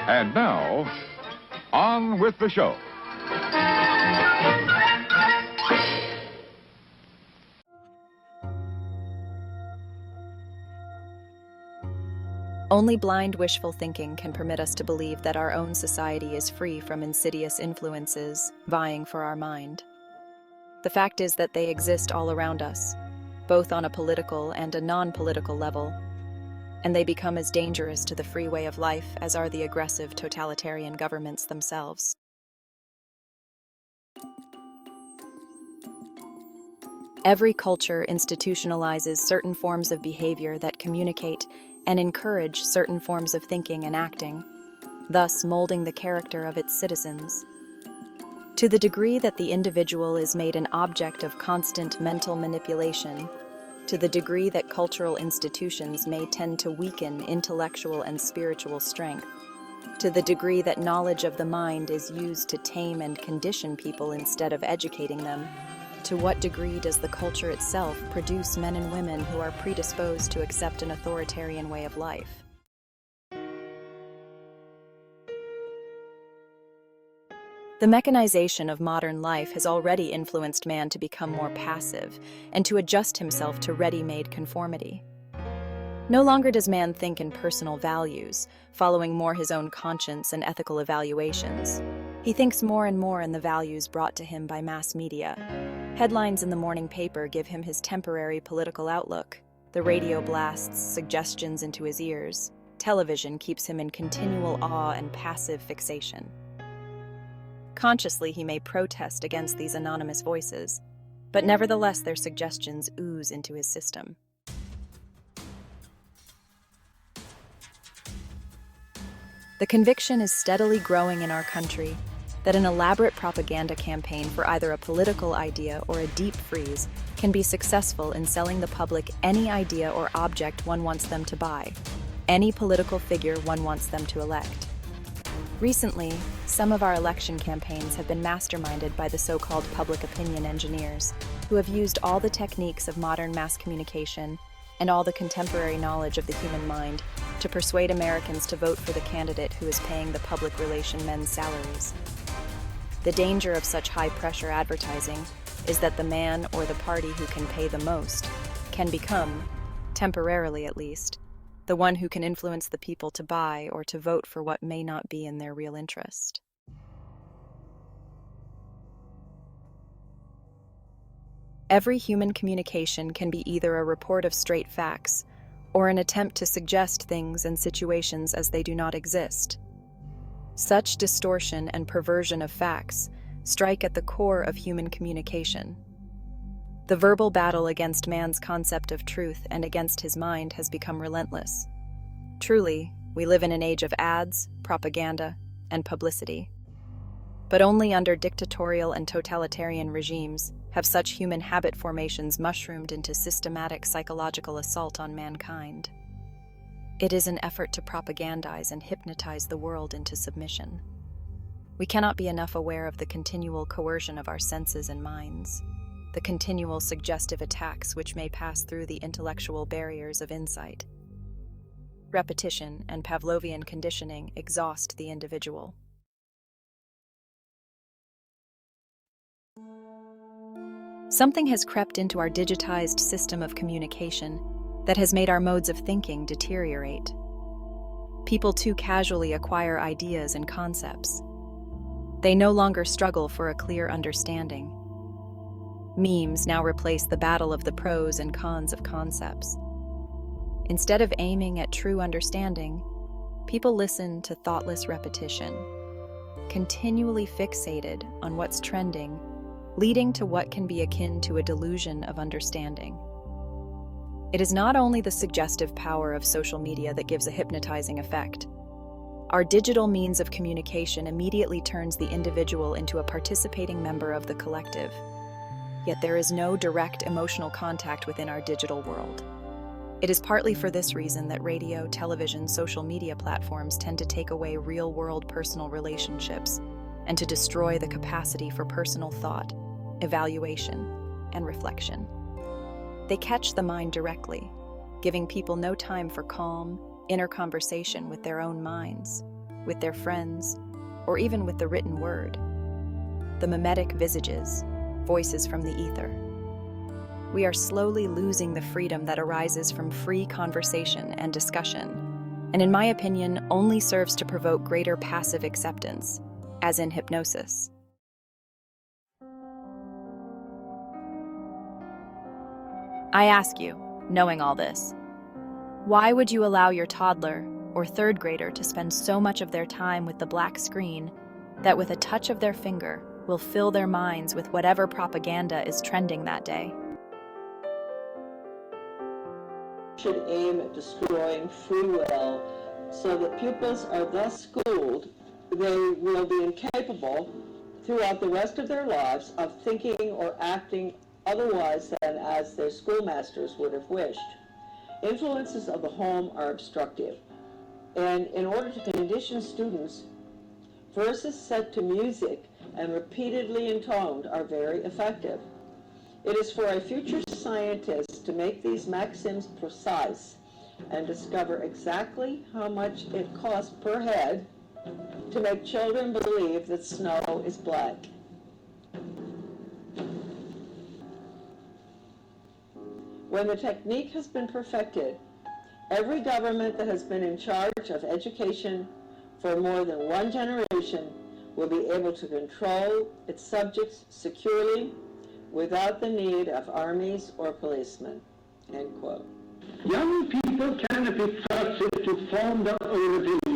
And now, on with the show. Only blind wishful thinking can permit us to believe that our own society is free from insidious influences vying for our mind. The fact is that they exist all around us, both on a political and a non-political level, and they become as dangerous to the free way of life as are the aggressive totalitarian governments themselves. Every culture institutionalizes certain forms of behavior that communicate and encourage certain forms of thinking and acting, thus molding the character of its citizens. To the degree that the individual is made an object of constant mental manipulation, to the degree that cultural institutions may tend to weaken intellectual and spiritual strength, to the degree that knowledge of the mind is used to tame and condition people instead of educating them, to what degree does the culture itself produce men and women who are predisposed to accept an authoritarian way of life? The mechanization of modern life has already influenced man to become more passive and to adjust himself to ready-made conformity. No longer does man think in personal values, following more his own conscience and ethical evaluations. He thinks more and more in the values brought to him by mass media. Headlines in the morning paper give him his temporary political outlook. The radio blasts suggestions into his ears. Television keeps him in continual awe and passive fixation. Consciously, he may protest against these anonymous voices, but nevertheless their suggestions ooze into his system. The conviction is steadily growing in our country that an elaborate propaganda campaign for either a political idea or a deep freeze can be successful in selling the public any idea or object one wants them to buy, any political figure one wants them to elect. Recently, some of our election campaigns have been masterminded by the so-called public opinion engineers, who have used all the techniques of modern mass communication and all the contemporary knowledge of the human mind to persuade Americans to vote for the candidate who is paying the public relation men's salaries. The danger of such high-pressure advertising is that the man or the party who can pay the most can become, temporarily at least, the one who can influence the people to buy or to vote for what may not be in their real interest. Every human communication can be either a report of straight facts or an attempt to suggest things and situations as they do not exist. Such distortion and perversion of facts strike at the core of human communication. The verbal battle against man's concept of truth and against his mind has become relentless. Truly, we live in an age of ads, propaganda, and publicity. But only under dictatorial and totalitarian regimes have such human habit formations mushroomed into systematic psychological assault on mankind. It is an effort to propagandize and hypnotize the world into submission. We cannot be enough aware of the continual coercion of our senses and minds, the continual suggestive attacks which may pass through the intellectual barriers of insight. Repetition and Pavlovian conditioning exhaust the individual. Something has crept into our digitized system of communication that has made our modes of thinking deteriorate. People too casually acquire ideas and concepts. They no longer struggle for a clear understanding. Memes now replace the battle of the pros and cons of concepts. Instead of aiming at true understanding, people listen to thoughtless repetition, continually fixated on what's trending, leading to what can be akin to a delusion of understanding. It is not only the suggestive power of social media that gives a hypnotizing effect. Our digital means of communication immediately turns the individual into a participating member of the collective. Yet there is no direct emotional contact within our digital world. It is partly for this reason that radio, television, social media platforms tend to take away real-world personal relationships and to destroy the capacity for personal thought, evaluation, and reflection. They catch the mind directly, giving people no time for calm, inner conversation with their own minds. with their friends, or even with the written word. The mimetic visages, voices from the ether. We are slowly losing the freedom that arises from free conversation and discussion, and in my opinion, only serves to provoke greater passive acceptance, as in hypnosis. I ask you, knowing all this, why would you allow your toddler or third grader to spend so much of their time with the black screen that with a touch of their finger will fill their minds with whatever propaganda is trending that day? Should aim at destroying free will so that pupils are thus schooled they will be incapable throughout the rest of their lives of thinking or acting otherwise than as their schoolmasters would have wished. Influences of the home are obstructive, and in order to condition students, verses set to music and repeatedly intoned are very effective. It is for a future scientist to make these maxims precise and discover exactly how much it costs per head to make children believe that snow is black. When the technique has been perfected, every government that has been in charge of education for more than one generation will be able to control its subjects securely without the need of armies or policemen." End quote. Young people cannot be forced to form their own opinion.